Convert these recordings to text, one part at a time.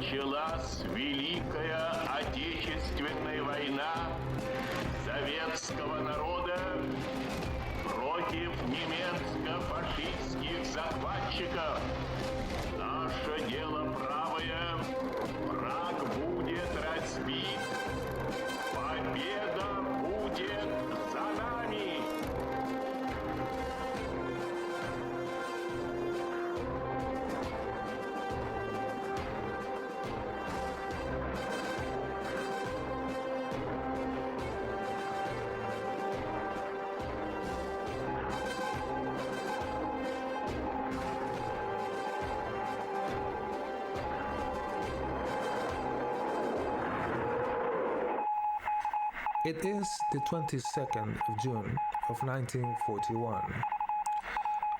началась Великая Отечественная война советского народа против немецко-фашистских захватчиков. Наше дело правое, враг будет разбит, победа будет за нами. It is the 22nd of June of 1941.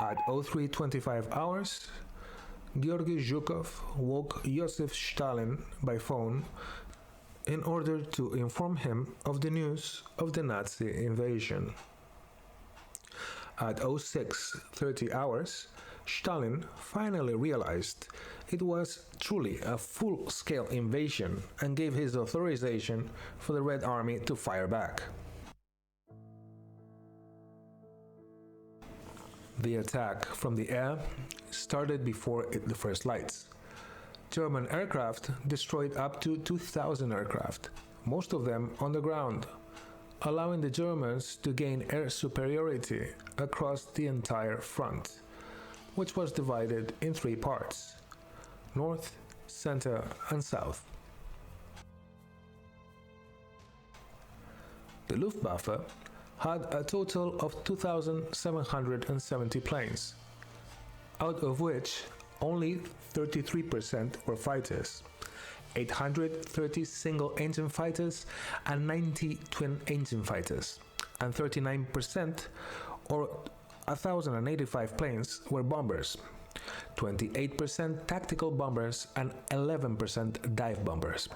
At 03:25 hours, Georgy Zhukov woke Joseph Stalin by phone in order to inform him of the news of the Nazi invasion. At 06:30 hours, Stalin finally realized it was truly a full-scale invasion and gave his authorization for the Red Army to fire back. The attack from the air started before the first lights. German aircraft destroyed up to 2,000 aircraft, most of them on the ground, allowing the Germans to gain air superiority across the entire front, which was divided in three parts: North, Center, and South. The Luftwaffe had a total of 2,770 planes, out of which only 33% were fighters, 830 single-engine fighters and 90 twin-engine fighters, and 39% or 1,085 planes were bombers, 28% tactical bombers, and 11% dive bombers.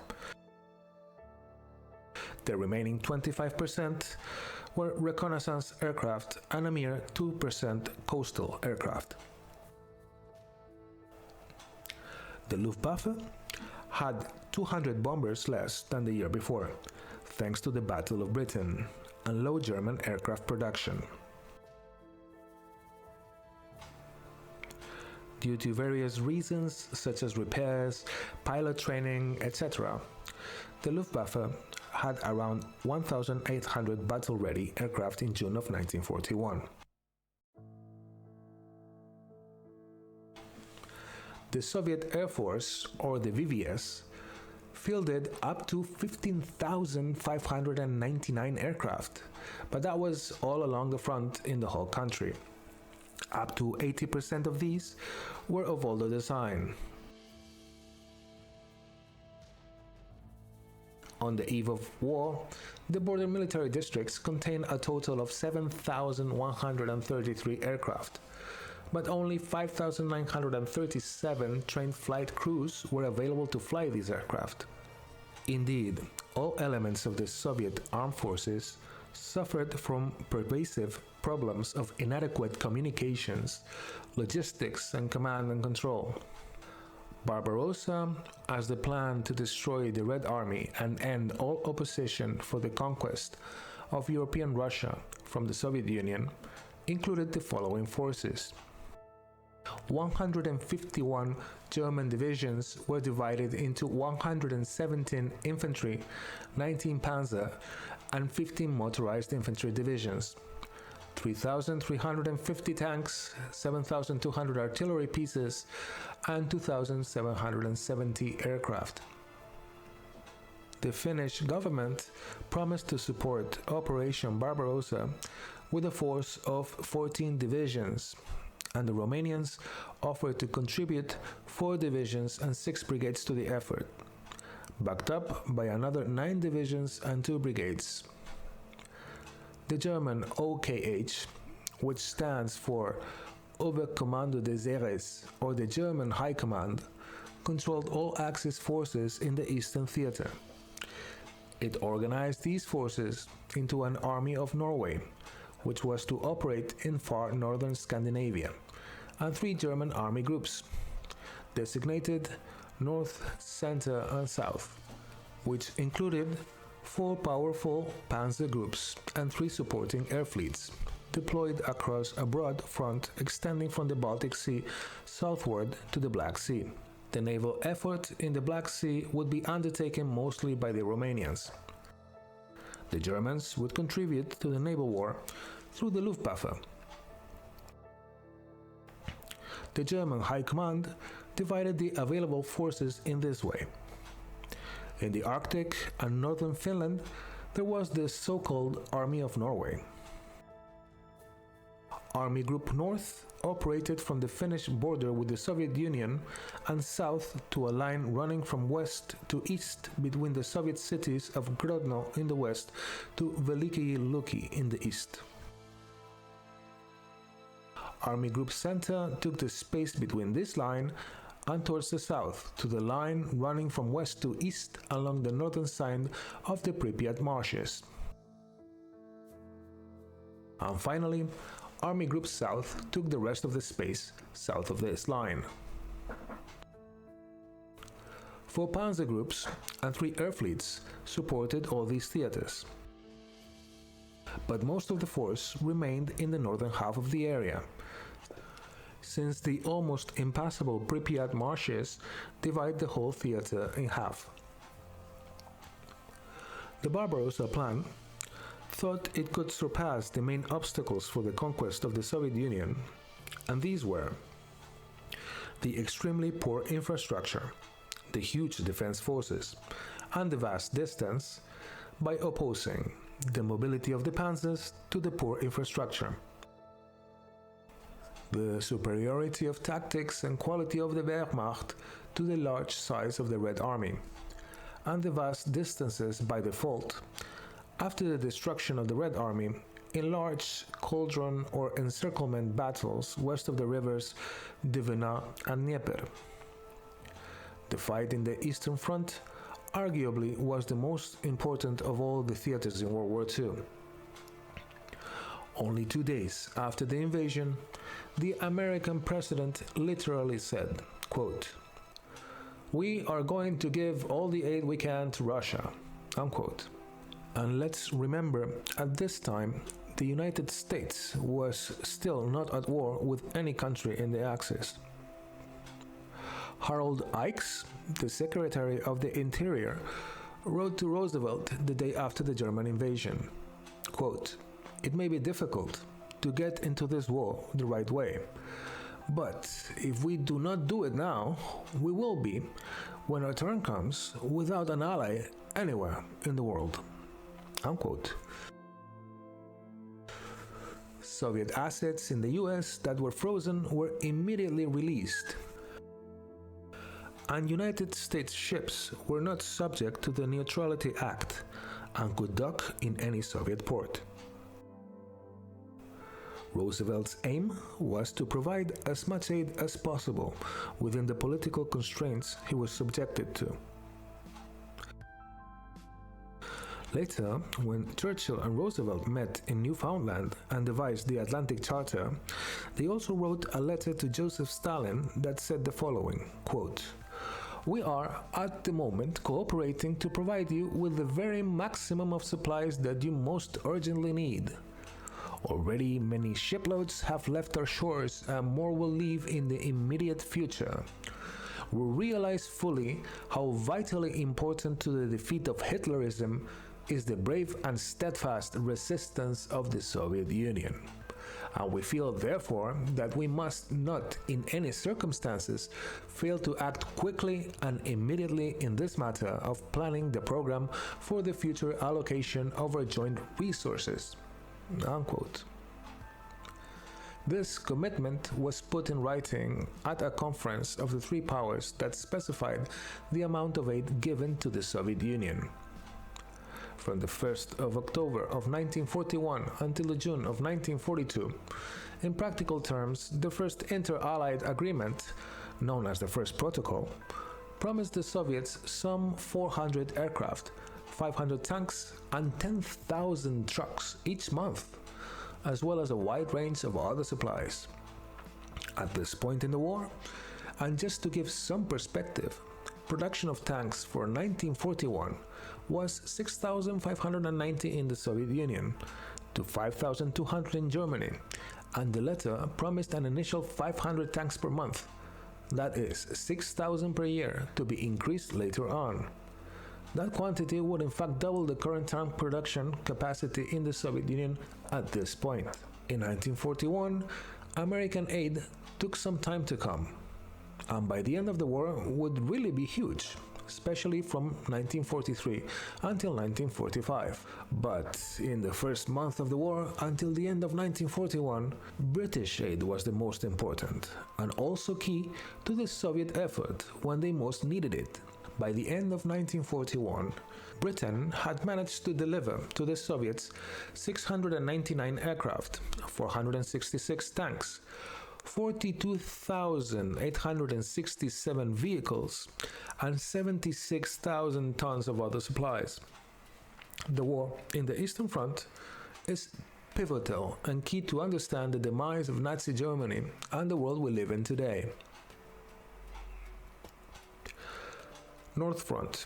The remaining 25% were reconnaissance aircraft and a mere 2% coastal aircraft. The Luftwaffe had 200 bombers less than the year before, thanks to the Battle of Britain and low German aircraft production. Due to various reasons such as repairs, pilot training, etc., the Luftwaffe had around 1,800 battle-ready aircraft in June of 1941. The Soviet Air Force, or the VVS, fielded up to 15,599 aircraft, but that was all along the front in the whole country. Up to 80% of these were of older design. On the eve of war, the border military districts contained a total of 7,133 aircraft, but only 5,937 trained flight crews were available to fly these aircraft. Indeed, all elements of the Soviet armed forces suffered from pervasive problems of inadequate communications, logistics, and command and control. Barbarossa, as the plan to destroy the Red Army and end all opposition for the conquest of European Russia from the Soviet Union, included the following forces. 151 German divisions were divided into 117 infantry, 19 panzer, and 15 motorized infantry divisions, 3,350 tanks, 7,200 artillery pieces, and 2,770 aircraft. The Finnish government promised to support Operation Barbarossa with a force of 14 divisions, and the Romanians offered to contribute 4 divisions and 6 brigades to the effort, backed up by another 9 divisions and 2 brigades. The German OKH, which stands for Oberkommando des Heeres, or the German High Command, controlled all Axis forces in the Eastern Theater. It organized these forces into an Army of Norway, which was to operate in far northern Scandinavia, and 3 German army groups, designated north, center, and south, which included 4 powerful panzer groups and 3 supporting air fleets, deployed across a broad front extending from the Baltic Sea southward to the Black Sea. The naval effort in the Black Sea would be undertaken mostly by the Romanians. The Germans would contribute to the naval war through the Luftwaffe. The German High Command divided the available forces in this way. In the Arctic and northern Finland, there was the so-called Army of Norway. Army Group North operated from the Finnish border with the Soviet Union and south to a line running from west to east between the Soviet cities of Grodno in the west to Veliki Luki in the east. Army Group Center took the space between this line and towards the south to the line running from west to east along the northern side of the Pripyat marshes. And finally, Army Group South took the rest of the space south of this line. 4 panzer groups and 3 air fleets supported all these theaters. But most of the force remained in the northern half of the area, since the almost impassable Pripyat marshes divide the whole theater in half. The Barbarossa plan thought it could surpass the main obstacles for the conquest of the Soviet Union, and these were the extremely poor infrastructure, the huge defense forces, and the vast distance, by opposing the mobility of the panzers to the poor infrastructure, the superiority of tactics and quality of the Wehrmacht to the large size of the Red Army, and the vast distances by default after the destruction of the Red Army in large cauldron or encirclement battles west of the rivers Dwina and Dnieper. The fight in the Eastern Front arguably was the most important of all the theaters in World War II. Only 2 days after the invasion, the American president literally said, quote, "We are going to give all the aid we can to Russia," unquote. And let's remember, at this time, the United States was still not at war with any country in the Axis. Harold Ickes, the Secretary of the Interior, wrote to Roosevelt the day after the German invasion, quote, "It may be difficult to get into this war the right way, but if we do not do it now, we will be, when our turn comes, without an ally anywhere in the world," unquote. Soviet assets in the US that were frozen were immediately released, and United States ships were not subject to the Neutrality Act and could dock in any Soviet port. Roosevelt's aim was to provide as much aid as possible within the political constraints he was subjected to. Later, when Churchill and Roosevelt met in Newfoundland and devised the Atlantic Charter, they also wrote a letter to Joseph Stalin that said the following, quote, "We are at the moment cooperating to provide you with the very maximum of supplies that you most urgently need. Already many shiploads have left our shores and more will leave in the immediate future. We realize fully how vitally important to the defeat of Hitlerism is the brave and steadfast resistance of the Soviet Union. And we feel, therefore, that we must not, in any circumstances, fail to act quickly and immediately in this matter of planning the program for the future allocation of our joint resources," unquote. This commitment was put in writing at a conference of the 3 powers that specified the amount of aid given to the Soviet Union. From the 1st of October of 1941 until the June of 1942, in practical terms, the first inter-Allied agreement, known as the First Protocol, promised the Soviets some 400 aircraft, 500 tanks, and 10,000 trucks each month, as well as a wide range of other supplies. At this point in the war, and just to give some perspective, production of tanks for 1941 was 6,590 in the Soviet Union to 5,200 in Germany, and the latter promised an initial 500 tanks per month, that is 6,000 per year, to be increased later on. That quantity would in fact double the current tank production capacity in the Soviet Union at this point. In 1941, American aid took some time to come, and by the end of the war would really be huge, especially from 1943 until 1945. But in the first month of the war, until the end of 1941, British aid was the most important, and also key to the Soviet effort when they most needed it. By the end of 1941, Britain had managed to deliver to the Soviets 699 aircraft, 466 tanks, 42,867 vehicles, and 76,000 tons of other supplies. The war in the Eastern Front is pivotal and key to understand the demise of Nazi Germany and the world we live in today. North Front,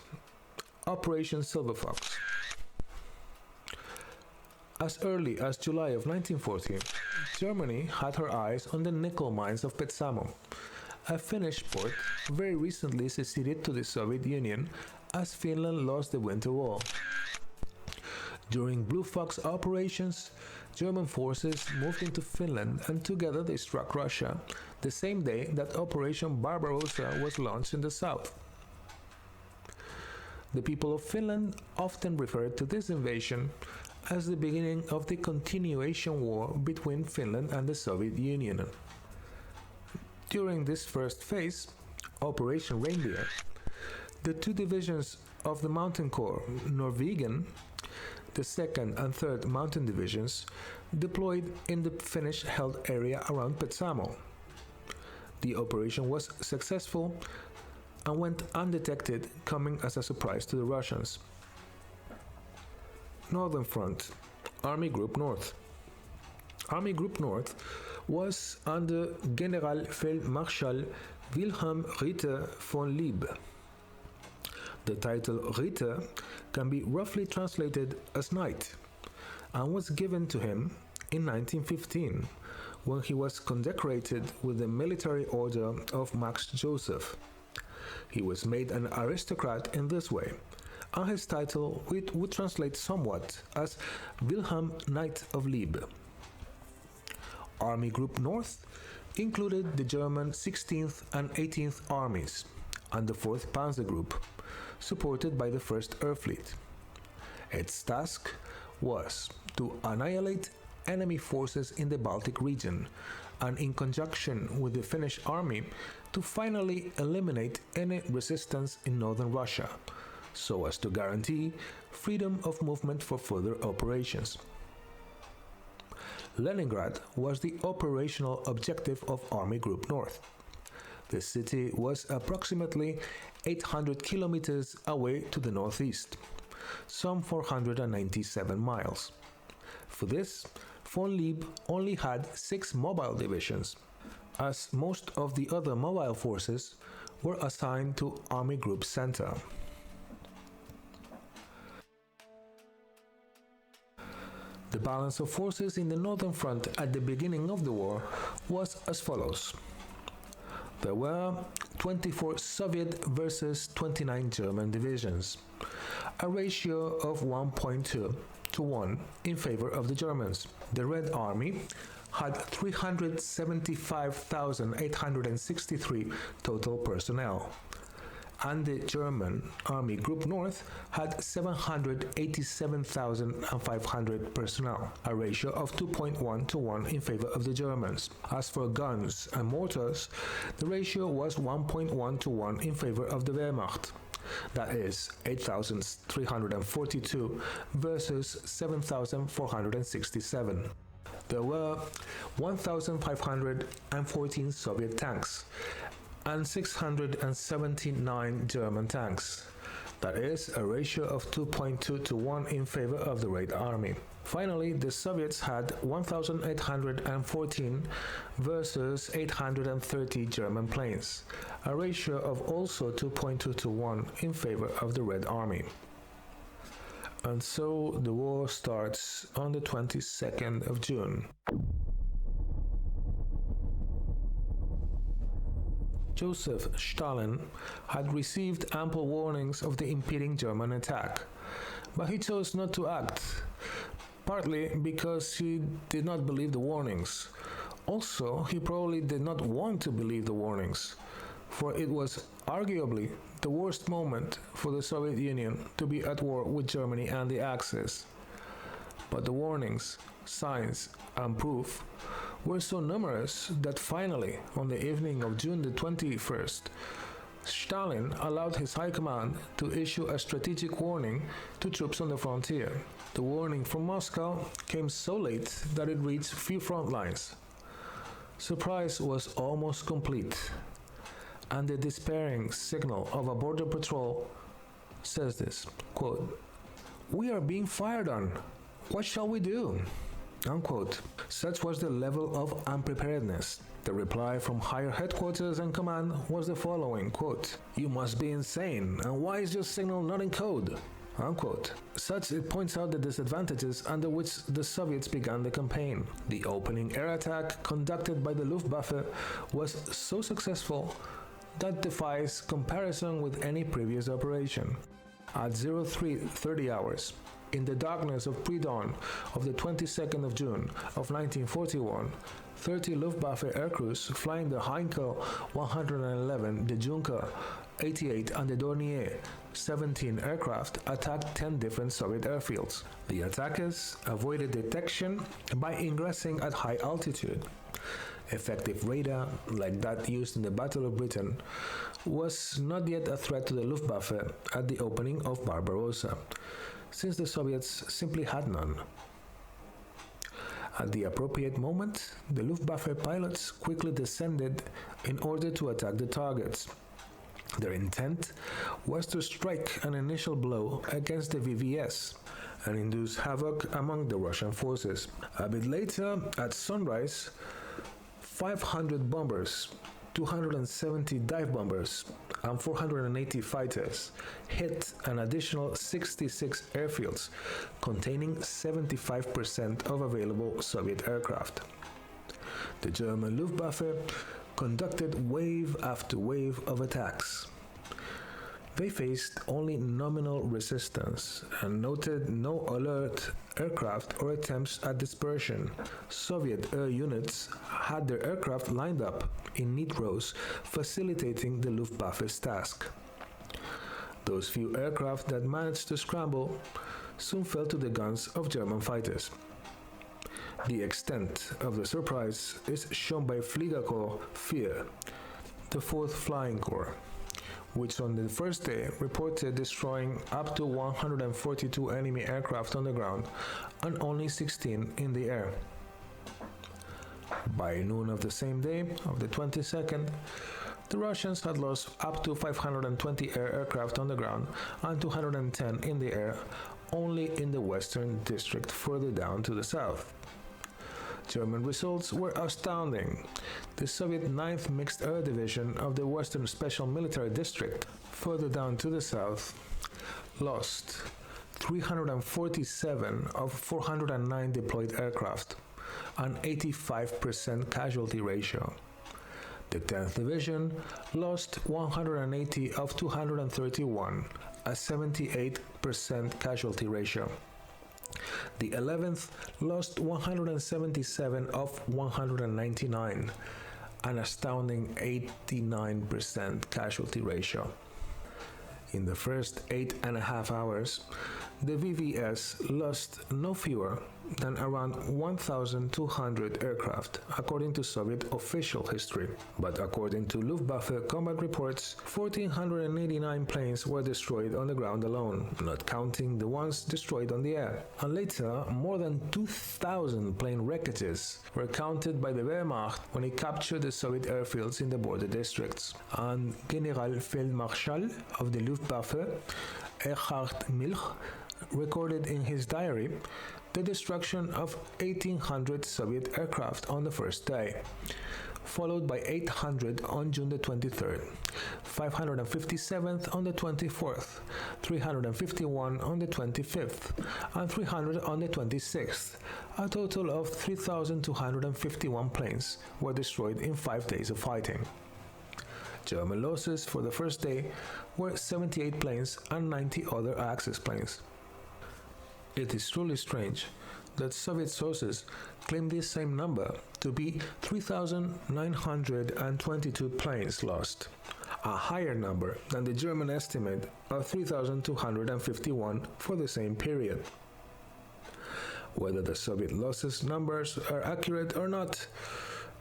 Operation Silver Fox. As early as July of 1940, Germany had her eyes on the nickel mines of Petsamo, a Finnish port very recently seceded to the Soviet Union as Finland lost the Winter War. During Blue Fox operations, German forces moved into Finland and together they struck Russia, the same day that Operation Barbarossa was launched in the south. The people of Finland often referred to this invasion as the beginning of the continuation war between Finland and the Soviet Union. During this first phase, Operation Reindeer, the two divisions of the Mountain Corps, Norwegian, the 2nd and 3rd Mountain Divisions, deployed in the Finnish-held area around Petsamo. The operation was successful and went undetected, coming as a surprise to the Russians. Northern Front, Army Group North. Army Group North was under Generalfeldmarschal Wilhelm Ritter von Leeb. The title Ritter can be roughly translated as knight, and was given to him in 1915 when he was condecorated with the Military Order of Max Joseph. He was made an aristocrat in this way, and his title would translate somewhat as Wilhelm Knight of Leeb. Army Group North included the German 16th and 18th Armies and the 4th Panzer Group, supported by the 1st Air Fleet. Its task was to annihilate enemy forces in the Baltic region, and in conjunction with the Finnish army, to finally eliminate any resistance in northern Russia, so as to guarantee freedom of movement for further operations. Leningrad was the operational objective of Army Group North. The city was approximately 800 kilometers away to the northeast, some 497 miles. For this, von Leeb only had 6 mobile divisions, as most of the other mobile forces were assigned to Army Group Center. The balance of forces in the Northern Front at the beginning of the war was as follows. There were 24 Soviet versus 29 German divisions, a ratio of 1.2 to 1 in favor of the Germans. The Red Army had 375,863 total personnel, and the German Army Group North had 787,500 personnel, a ratio of 2.1 to 1 in favor of the Germans. As for guns and mortars, the ratio was 1.1 to 1 in favor of the Wehrmacht. That is 8,342 versus 7,467. There were 1,514 Soviet tanks and 679 German tanks. That is a ratio of 2.2 to 1 in favor of the Red Army. Finally, the Soviets had 1,814 versus 830 German planes, a ratio of also 2.2 to 1 in favor of the Red Army. And so the war starts on the 22nd of June. Joseph Stalin had received ample warnings of the impending German attack, but he chose not to act, partly because he did not believe the warnings. Also, he probably did not want to believe the warnings, for it was arguably the worst moment for the Soviet Union to be at war with Germany and the Axis. But the warnings, signs, and proof were so numerous that finally, on the evening of June the 21st, Stalin allowed his high command to issue a strategic warning to troops on the frontier. The warning from Moscow came so late that it reached few front lines. Surprise was almost complete, and the despairing signal of a border patrol says this, quote, "We are being fired on. What shall we do?" Unquote. Such was the level of unpreparedness. The reply from higher headquarters and command was the following, quote, "You must be insane, and why is your signal not in code?" Unquote. Such it points out the disadvantages under which the Soviets began the campaign. The opening air attack conducted by the Luftwaffe was so successful that defies comparison with any previous operation. At 0330 hours, in the darkness of pre-dawn of the 22nd of June of 1941, 30 Luftwaffe aircrews flying the Heinkel 111, the Junker 88 and the Dornier 17 aircraft attacked 10 different Soviet airfields. The attackers avoided detection by ingressing at high altitude. Effective radar, like that used in the Battle of Britain, was not yet a threat to the Luftwaffe at the opening of Barbarossa, since the Soviets simply had none. At the appropriate moment, the Luftwaffe pilots quickly descended in order to attack the targets. Their intent was to strike an initial blow against the VVS and induce havoc among the Russian forces. A bit later, at sunrise, 500 bombers, 270 dive bombers, and 480 fighters hit an additional 66 airfields, containing 75% of available Soviet aircraft. The German Luftwaffe conducted wave after wave of attacks. They faced only nominal resistance and noted no alert aircraft or attempts at dispersion. Soviet air units had their aircraft lined up in neat rows, facilitating the Luftwaffe's task. Those few aircraft that managed to scramble soon fell to the guns of German fighters. The extent of the surprise is shown by Fliegerkorps IV, the 4th Flying Corps, which on the first day reported destroying up to 142 enemy aircraft on the ground and only 16 in the air. By noon of the same day, of the 22nd, the Russians had lost up to 520 aircraft on the ground and 210 in the air, only in the western district further down to the south. German results were astounding. The Soviet 9th Mixed Air Division of the Western Special Military District, further down to the south, lost 347 of 409 deployed aircraft, an 85% casualty ratio. The 10th Division lost 180 of 231, a 78% casualty ratio. The 11th lost 177 of 199, an astounding 89% casualty ratio. In the first 8.5 hours, the VVS lost no fewer than around 1,200 aircraft, according to Soviet official history. But according to Luftwaffe combat reports, 1,489 planes were destroyed on the ground alone, not counting the ones destroyed on the air. And later, more than 2,000 plane wreckages were counted by the Wehrmacht when it captured the Soviet airfields in the border districts. And Generalfeldmarschal of the Luftwaffe Erhard Milch recorded in his diary the destruction of 1,800 Soviet aircraft on the first day, followed by 800 on June the 23rd, 557th on the 24th, 351 on the 25th, and 300 on the 26th. A total of 3,251 planes were destroyed in 5 days of fighting. German losses for the first day were 78 planes and 90 other Axis planes. It is truly strange that Soviet sources claim this same number to be 3,922 planes lost, a higher number than the German estimate of 3,251 for the same period. Whether the Soviet losses numbers are accurate or not,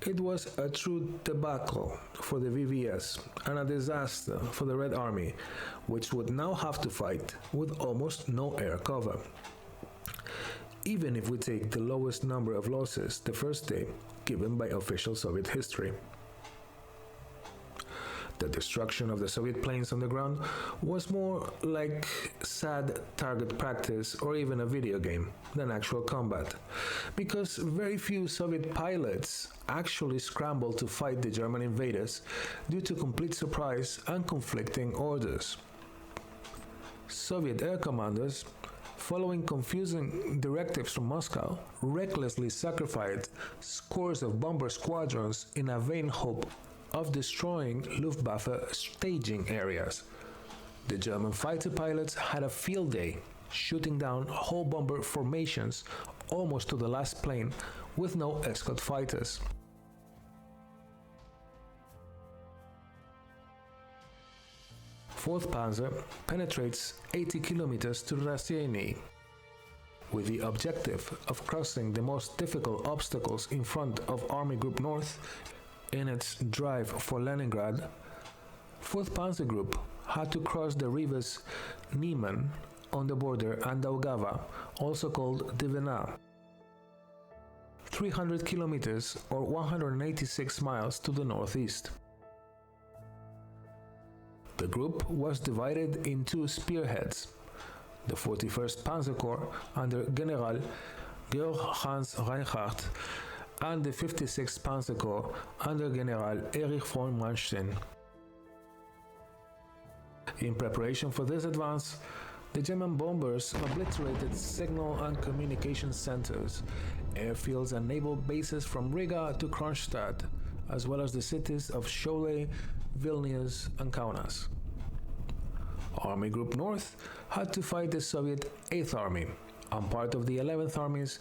it was a true debacle for the VVS and a disaster for the Red Army, which would now have to fight with almost no air cover. Even if we take the lowest number of losses the first day given by official Soviet history. The destruction of the Soviet planes on the ground was more like sad target practice or even a video game than actual combat, because very few Soviet pilots actually scrambled to fight the German invaders due to complete surprise and conflicting orders. Soviet air commanders, following confusing directives from Moscow, recklessly sacrificed scores of bomber squadrons in a vain hope of destroying Luftwaffe staging areas. The German fighter pilots had a field day, shooting down whole bomber formations almost to the last plane with no escort fighters. Fourth Panzer penetrates 80 kilometers to Rasieiniai, with the objective of crossing the most difficult obstacles in front of Army Group North in its drive for Leningrad. 4th Panzer Group had to cross the rivers Niemen on the border and Daugava, also called Divina, 300 kilometers or 186 miles to the northeast. The group was divided in two spearheads, the 41st Panzer Corps under General Georg Hans Reinhardt and the 56th Panzer Corps under General Erich von Manstein. In preparation for this advance, the German bombers obliterated signal and communication centers, airfields and naval bases from Riga to Kronstadt, as well as the cities of Shilale, Vilnius and Kaunas. Army Group North had to fight the Soviet 8th Army and part of the 11th Armies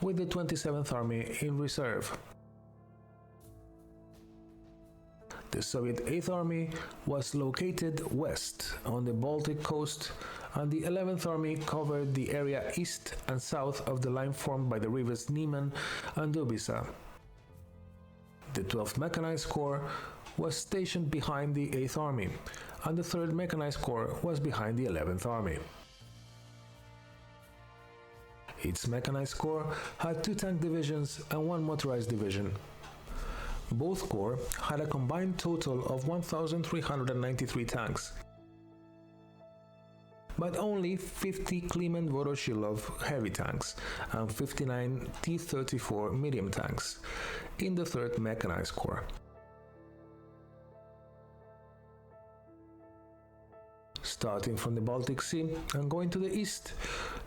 with the 27th Army in reserve. The Soviet 8th Army was located west on the Baltic coast, and the 11th Army covered the area east and south of the line formed by the rivers Niemen and Dubyssa. The 12th Mechanized Corps was stationed behind the 8th Army, and the 3rd Mechanized Corps was behind the 11th Army. Each Mechanized Corps had 2 tank divisions and 1 motorized division. Both corps had a combined total of 1,393 tanks, but only 50 Kliment Voroshilov heavy tanks and 59 T-34 medium tanks in the 3rd Mechanized Corps. Starting from the Baltic Sea and going to the east,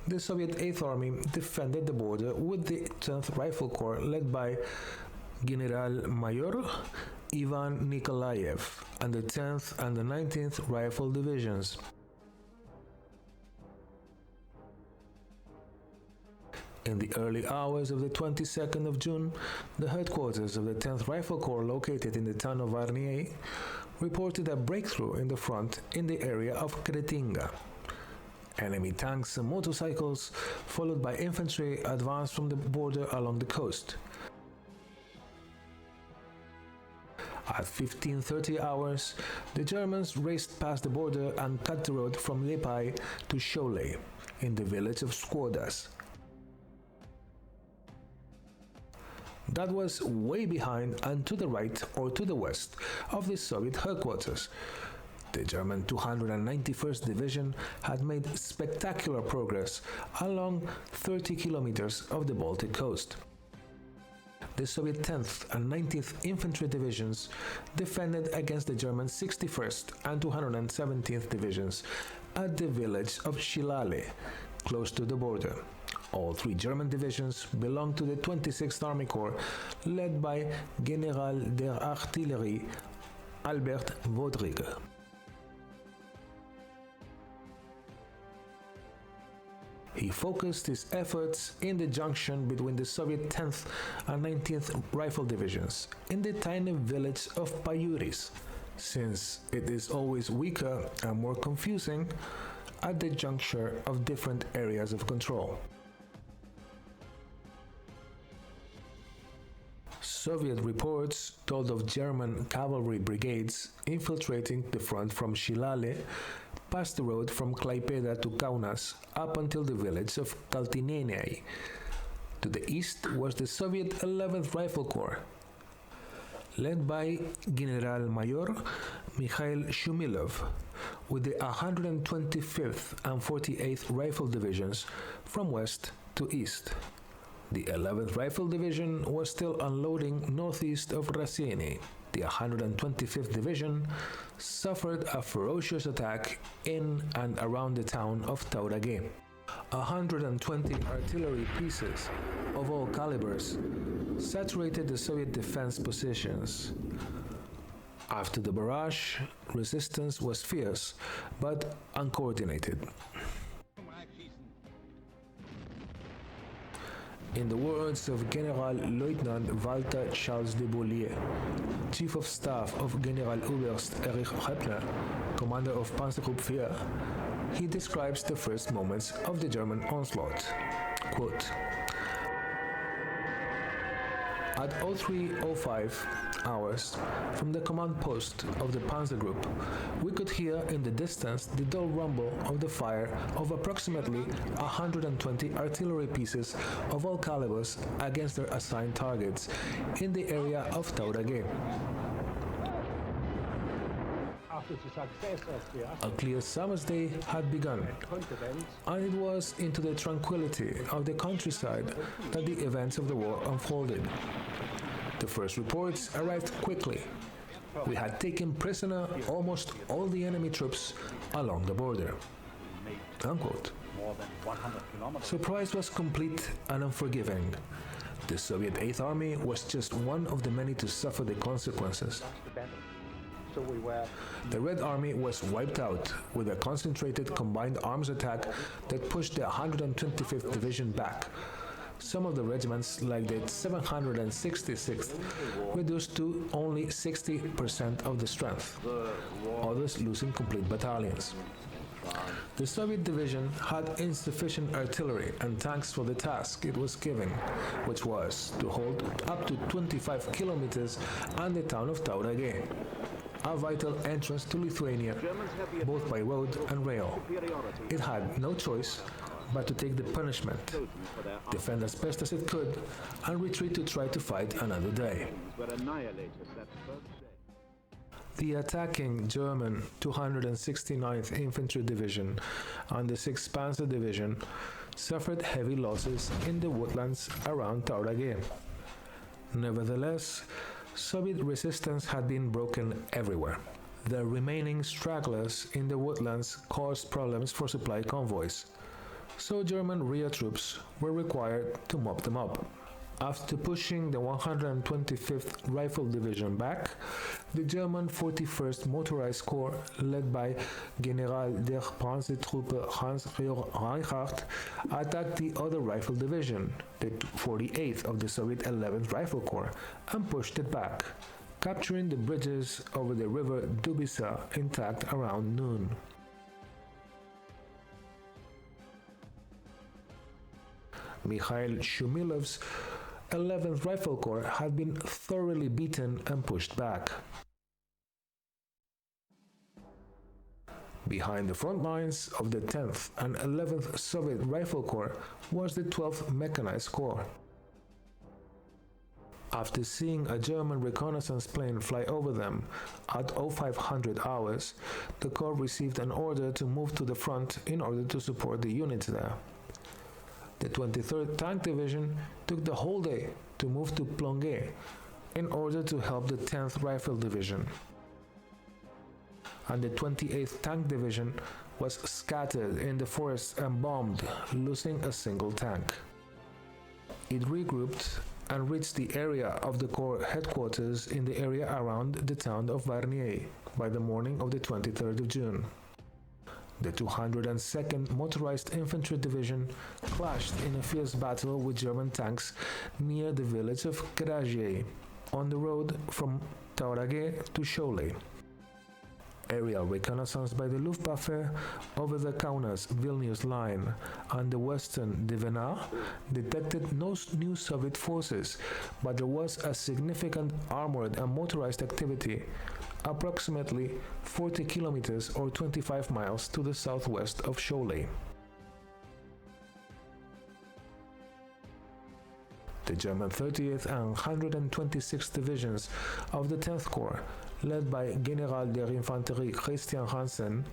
the Soviet 8th Army defended the border with the 10th Rifle Corps led by General-Major Ivan Nikolaev and the 10th and the 19th Rifle Divisions. In the early hours of the 22nd of June, the headquarters of the 10th Rifle Corps located in the town of Varnier reported a breakthrough in the front in the area of Kretinga. Enemy tanks and motorcycles, followed by infantry, advanced from the border along the coast. At 15:30 hours, the Germans raced past the border and cut the road from Leeb to Shilale, in the village of Skłodas. That was way behind and to the right or to the west of the Soviet headquarters. The German 291st Division had made spectacular progress along 30 kilometers of the Baltic coast. The Soviet 10th and 19th Infantry Divisions defended against the German 61st and 217th Divisions at the village of Shilale, close to the border. All three German divisions belonged to the 26th Army Corps, led by General der Artillerie Albert Vaudrigues. He focused his efforts in the junction between the Soviet 10th and 19th Rifle Divisions in the tiny village of Pajuris, since it is always weaker and more confusing at the juncture of different areas of control. Soviet reports told of German cavalry brigades infiltrating the front from Shilale, past the road from Klaipėda to Kaunas, up until the village of Kaltinėnai. To the east was the Soviet 11th Rifle Corps, led by General-Major Mikhail Shumilov, with the 125th and 48th Rifle Divisions from west to east. The 11th Rifle Division was still unloading northeast of Rasieiniai. The 125th Division suffered a ferocious attack in and around the town of Taurage. 120 artillery pieces of all calibers saturated the Soviet defense positions. After the barrage, resistance was fierce but uncoordinated. In the words of General-Leutnant Walter Charles de Beaulieu, Chief of Staff of Generaloberst Erich Heppner, commander of Panzergruppe IV, he describes the first moments of the German onslaught. Quote, at 03:05 hours from the command post of the Panzer Group, we could hear in the distance the dull rumble of the fire of approximately 120 artillery pieces of all calibers against their assigned targets in the area of Taurage. A clear summer's day had begun, and it was into the tranquility of the countryside that the events of the war unfolded. The first reports arrived quickly. We had taken prisoner almost all the enemy troops along the border. Unquote. Surprise was complete and unforgiving. The Soviet 8th Army was just one of the many to suffer the consequences. The Red Army was wiped out with a concentrated combined arms attack that pushed the 125th Division back. Some of the regiments, like the 766th, reduced to only 60% of the strength, others losing complete battalions. The Soviet division had insufficient artillery and tanks for the task it was given, which was to hold up to 25 kilometers and the town of Taurage, a vital entrance to Lithuania, both by road and rail. It had no choice but to take the punishment, defend as best as it could, and retreat to try to fight another day. The attacking German 269th Infantry Division and the 6th Panzer Division suffered heavy losses in the woodlands around Taurage. Nevertheless, Soviet resistance had been broken everywhere. The remaining stragglers in the woodlands caused problems for supply convoys, so German rear troops were required to mop them up. After pushing the 125th Rifle Division back, the German 41st Motorized Corps, led by General der Panzertruppe Hans-Georg Reinhardt, attacked the other Rifle Division, the 48th of the Soviet 11th Rifle Corps, and pushed it back, capturing the bridges over the river Dubyssa intact around noon. Mikhail Shumilov's 11th Rifle Corps had been thoroughly beaten and pushed back. Behind the front lines of the 10th and 11th Soviet Rifle Corps was the 12th Mechanized Corps. After seeing a German reconnaissance plane fly over them at 0500 hours, the Corps received an order to move to the front in order to support the units there. The 23rd Tank Division took the whole day to move to Plonge in order to help the 10th Rifle Division. And the 28th Tank Division was scattered in the forest and bombed, losing a single tank. It regrouped and reached the area of the Corps headquarters in the area around the town of Varnier by the morning of the 23rd of June. The 202nd Motorized Infantry Division clashed in a fierce battle with German tanks near the village of Kraziai, on the road from Taurage to Shilale. Aerial reconnaissance by the Luftwaffe over the Kaunas-Vilnius line and the western Divina detected no new Soviet forces, but there was a significant armored and motorized activity approximately 40 kilometers or 25 miles to the southwest of Shilale. The German 30th and 126th Divisions of the 10th Corps, led by General der Infanterie Christian Hansen,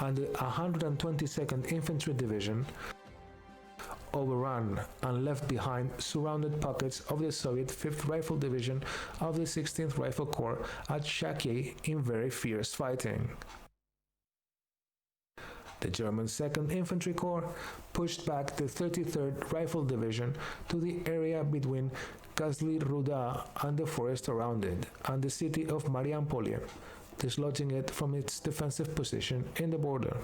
and the 122nd Infantry Division, overran and left behind surrounded pockets of the Soviet 5th Rifle Division of the 16th Rifle Corps at Shakai in very fierce fighting. The German 2nd Infantry Corps pushed back the 33rd Rifle Division to the area between Kazli Ruda and the forest around it, and the city of Maijampole, dislodging it from its defensive position in the border.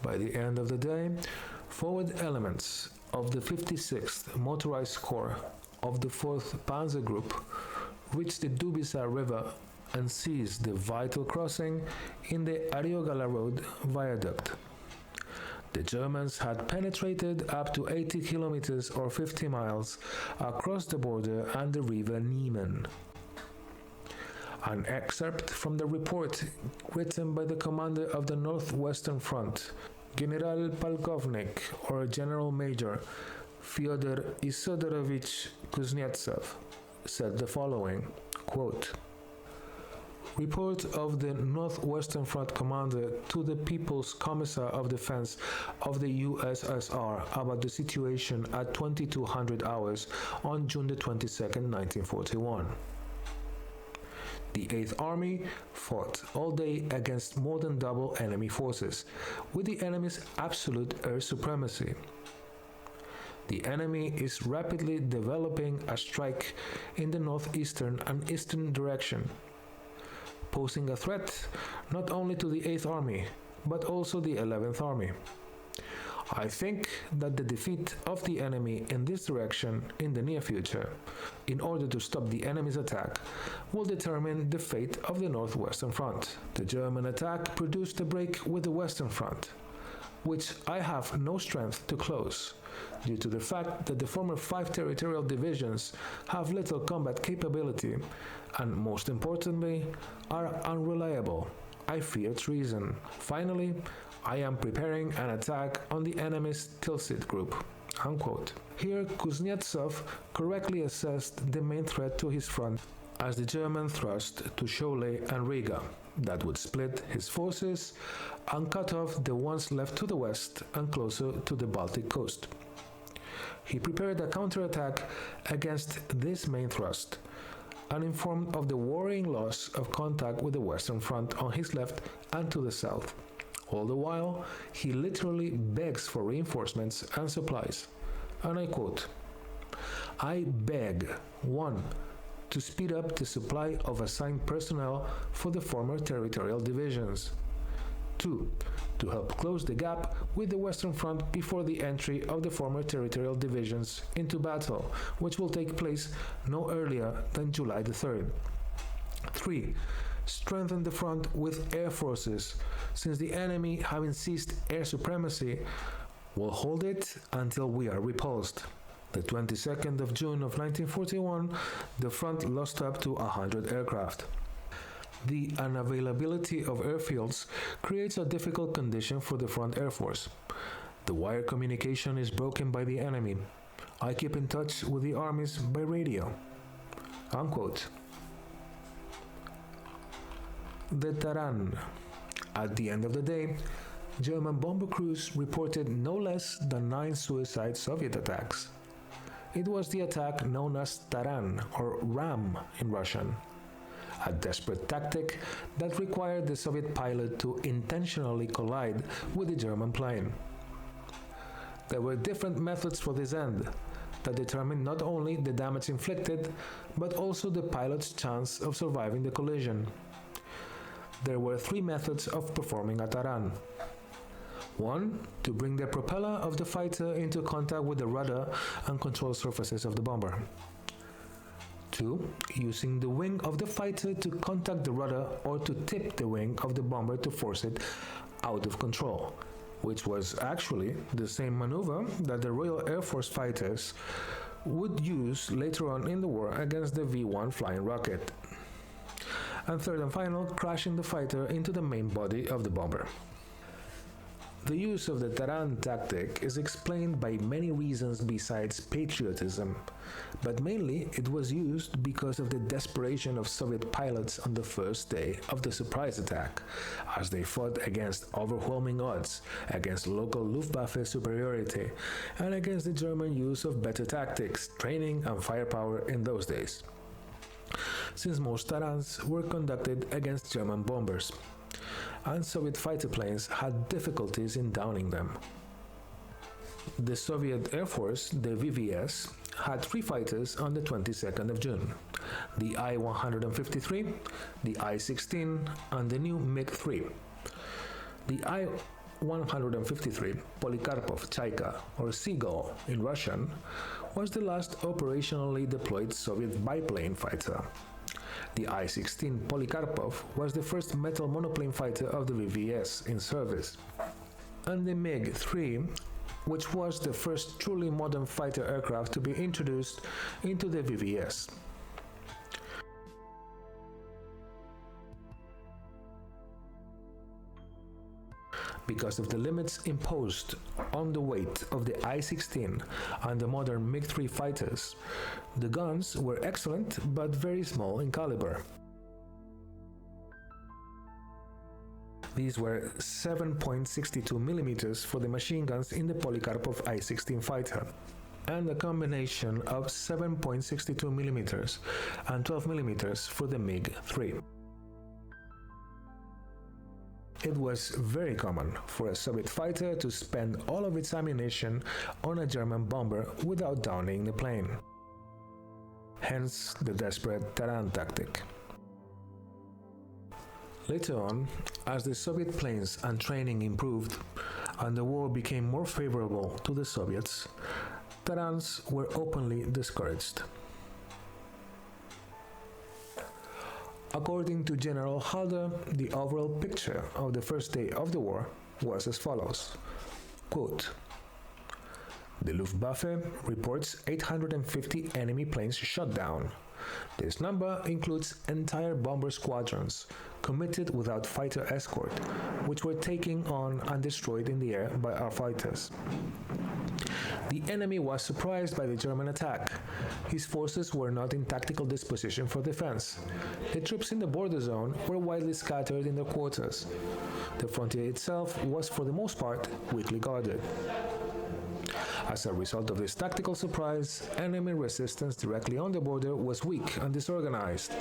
By the end of the day, forward elements of the 56th Motorized Corps of the 4th Panzergruppe reached the Dubyssa River and seized the vital crossing in the Ariogala Road viaduct. The Germans had penetrated up to 80 kilometers or 50 miles across the border and the river Niemen. An excerpt from the report written by the commander of the Northwestern Front, General Polkovnik or General Major Fyodor Isodorovich Kuznetsov, said the following, quote, "Report of the Northwestern Front Commander to the People's Commissar of Defense of the USSR about the situation at 2200 hours on June the 22nd, 1941. The 8th Army fought all day against more than double enemy forces, with the enemy's absolute air supremacy. The enemy is rapidly developing a strike in the northeastern and eastern direction, posing a threat not only to the 8th Army, but also the 11th Army. I think that the defeat of the enemy in this direction in the near future, in order to stop the enemy's attack, will determine the fate of the Northwestern Front. The German attack produced a break with the Western Front, which I have no strength to close, due to the fact that the former 5 territorial divisions have little combat capability and, most importantly, are unreliable. I fear treason. Finally, I am preparing an attack on the enemy's Tilsit group." Unquote. Here, Kuznetsov correctly assessed the main threat to his front as the German thrust to Shilale and Riga that would split his forces and cut off the ones left to the west and closer to the Baltic coast. He prepared a counterattack against this main thrust, and informed of the worrying loss of contact with the Western Front on his left and to the south. All the while, he literally begs for reinforcements and supplies. And I quote, "I beg, 1. to speed up the supply of assigned personnel for the former territorial divisions. 2. to help close the gap with the Western Front before the entry of the former territorial divisions into battle, which will take place no earlier than July the 3rd. 3. Strengthen the front with air forces, since the enemy, having seized air supremacy, will hold it until we are repulsed." The 22nd of June of 1941, the front lost up to 100 aircraft. The unavailability of airfields creates a difficult condition for the front air force. The wire communication is broken by the enemy. I keep in touch with the armies by radio." Unquote. The Taran. At the end of the day, German bomber crews reported no less than 9 suicide Soviet attacks. It was the attack known as Taran, or Ram in Russian, a desperate tactic that required the Soviet pilot to intentionally collide with the German plane. There were different methods for this end that determined not only the damage inflicted, but also the pilot's chance of surviving the collision. There were 3 methods of performing a Taran. 1. To bring the propeller of the fighter into contact with the rudder and control surfaces of the bomber. 2. Using the wing of the fighter to contact the rudder or to tip the wing of the bomber to force it out of control, which was actually the same maneuver that the Royal Air Force fighters would use later on in the war against the V-1 flying rocket. And 3rd and final, crashing the fighter into the main body of the bomber. The use of the Taran tactic is explained by many reasons besides patriotism, but mainly it was used because of the desperation of Soviet pilots on the first day of the surprise attack, as they fought against overwhelming odds, against local Luftwaffe superiority, and against the German use of better tactics, training, and firepower in those days, since most Tarans were conducted against German bombers, and Soviet fighter planes had difficulties in downing them. The Soviet Air Force, the VVS, had 3 fighters on the 22nd of June, the I-153, the I-16, and the new MiG-3. The I-153, Polikarpov Chaika, or Seagull in Russian, was the last operationally deployed Soviet biplane fighter. The I-16 Polikarpov was the first metal monoplane fighter of the VVS in service, and the MiG-3, which was the first truly modern fighter aircraft to be introduced into the VVS. Because of the limits imposed on the weight of the I-16 and the modern MiG-3 fighters, the guns were excellent but very small in caliber. These were 7.62 mm for the machine guns in the Polikarpov I-16 fighter, and a combination of 7.62 mm and 12 mm for the MiG-3. It was very common for a Soviet fighter to spend all of its ammunition on a German bomber without downing the plane. Hence the desperate Taran tactic. Later on, as the Soviet planes and training improved and the war became more favorable to the Soviets, Tarans were openly discouraged. According to General Halder, the overall picture of the first day of the war was as follows. Quote, "The Luftwaffe reports 850 enemy planes shot down. This number includes entire bomber squadrons, committed without fighter escort, which were taken on and destroyed in the air by our fighters. The enemy was surprised by the German attack. His forces were not in tactical disposition for defense. The troops in the border zone were widely scattered in their quarters. The frontier itself was for the most part weakly guarded. As a result of this tactical surprise, enemy resistance directly on the border was weak and disorganized,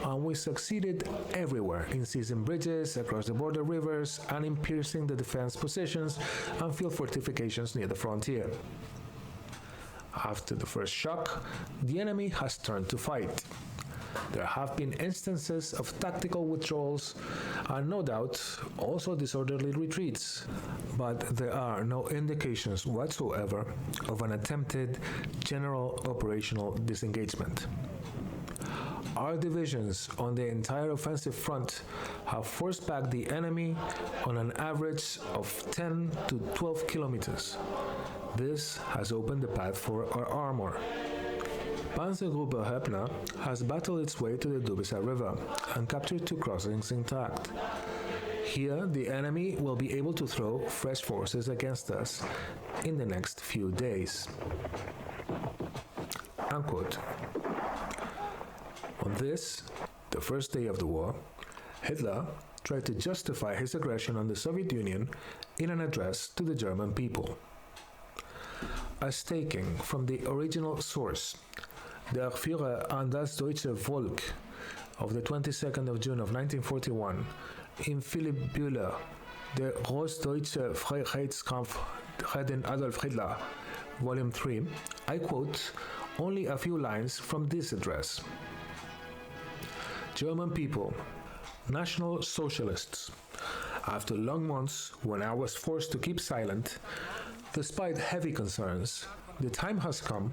and we succeeded everywhere in seizing bridges across the border rivers and in piercing the defense positions and field fortifications near the frontier. After the first shock, the enemy has turned to fight. There have been instances of tactical withdrawals and no doubt also disorderly retreats, but there are no indications whatsoever of an attempted general operational disengagement. Our divisions on the entire offensive front have forced back the enemy on an average of 10 to 12 kilometers. This has opened the path for our armor. Panzergruppe Höppner has battled its way to the Dubyssa River and captured 2 crossings intact. Here, the enemy will be able to throw fresh forces against us in the next few days." Unquote. On this, the first day of the war, Hitler tried to justify his aggression on the Soviet Union in an address to the German people. As taken from the original source, Der Führer an das deutsche Volk of the 22nd of June of 1941, in Philipp Bühler, Der Großdeutsche Freiheitskampf gegen Adolf Hitler, Volume 3, I quote only a few lines from this address. "German people, National Socialists, after long months when I was forced to keep silent, despite heavy concerns, the time has come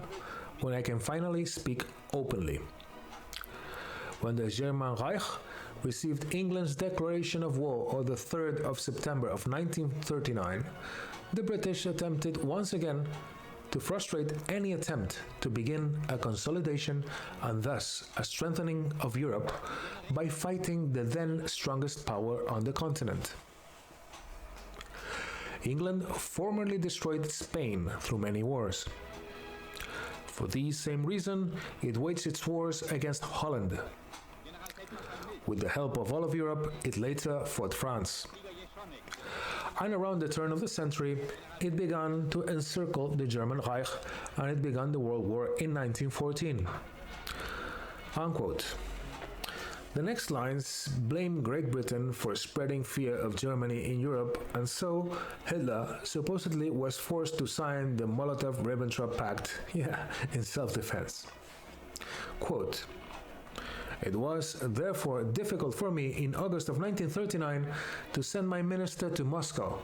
when I can finally speak openly. When the German Reich received England's declaration of war on the 3rd of September of 1939, the British attempted once again to frustrate any attempt to begin a consolidation and thus a strengthening of Europe by fighting the then strongest power on the continent. England formerly destroyed Spain through many wars. For this same reason, it waged its wars against Holland. With the help of all of Europe, it later fought France. And around the turn of the century, it began to encircle the German Reich, and it began the World War in 1914. Unquote. The next lines blame Great Britain for spreading fear of Germany in Europe, and so Hitler supposedly was forced to sign the Molotov-Ribbentrop Pact, in self-defense. Quote, "It was therefore difficult for me in August of 1939 to send my minister to Moscow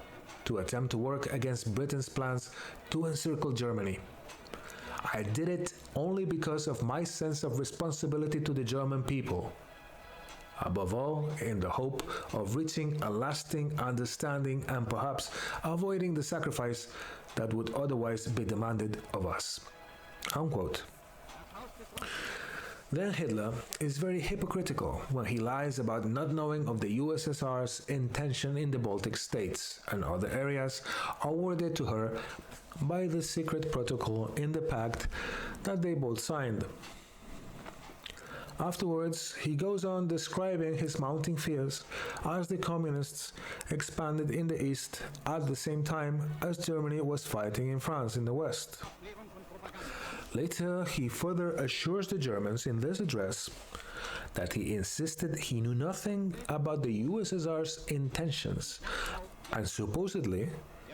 to attempt to work against Britain's plans to encircle Germany. I did it only because of my sense of responsibility to the German people, above all in the hope of reaching a lasting understanding and perhaps avoiding the sacrifice that would otherwise be demanded of us." Unquote. Then Hitler is very hypocritical when he lies about not knowing of the USSR's intention in the Baltic States and other areas awarded to her by the secret protocol in the pact that they both signed. Afterwards, he goes on describing his mounting fears as the communists expanded in the east at the same time as Germany was fighting in France in the west. Later, he further assures the Germans in this address that he insisted he knew nothing about the USSR's intentions, and supposedly,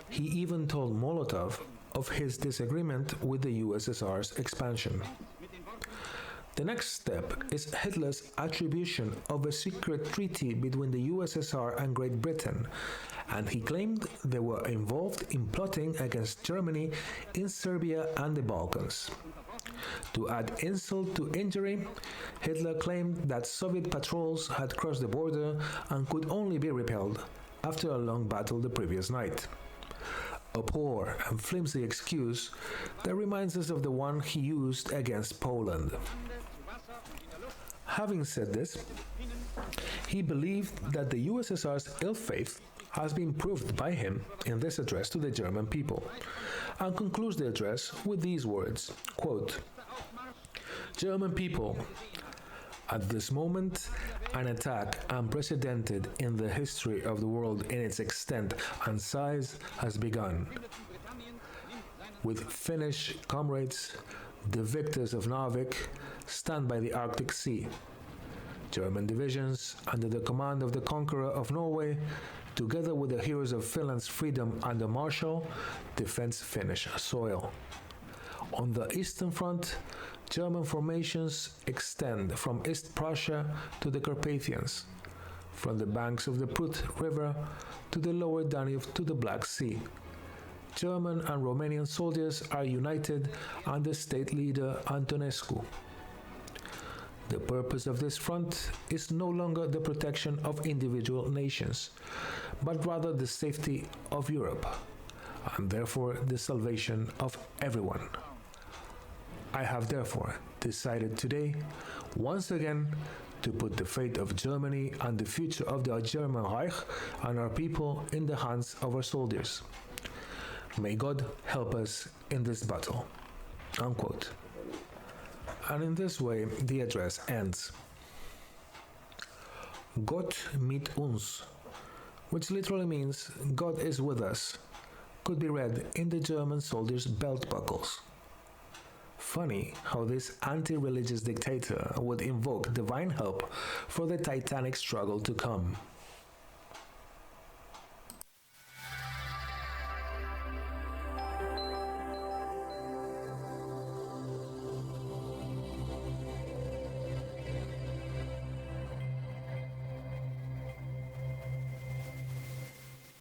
he even told Molotov of his disagreement with the USSR's expansion. The next step is Hitler's attribution of a secret treaty between the USSR and Great Britain, and he claimed they were involved in plotting against Germany in Serbia and the Balkans. To add insult to injury, Hitler claimed that Soviet patrols had crossed the border and could only be repelled after a long battle the previous night. A poor and flimsy excuse that reminds us of the one he used against Poland. Having said this, he believed that the USSR's ill faith has been proved by him in this address to the German people, and concludes the address with these words, quote, "German people, at this moment, an attack unprecedented in the history of the world in its extent and size has begun. With Finnish comrades, the victors of Narvik stand by the Arctic Sea. German divisions, under the command of the conqueror of Norway, together with the heroes of Finland's freedom under Marshall, defends Finnish soil. On the Eastern Front, German formations extend from East Prussia to the Carpathians, from the banks of the Prut River to the lower Danube to the Black Sea. German and Romanian soldiers are united under state leader Antonescu. The purpose of this front is no longer the protection of individual nations, but rather the safety of Europe, and therefore the salvation of everyone. I have therefore decided today, once again, to put the fate of Germany and the future of the German Reich and our people in the hands of our soldiers. May God help us in this battle." Unquote. And in this way, the address ends. Gott mit uns, which literally means God is with us, could be read in the German soldiers' belt buckles. Funny how this anti-religious dictator would invoke divine help for the titanic struggle to come.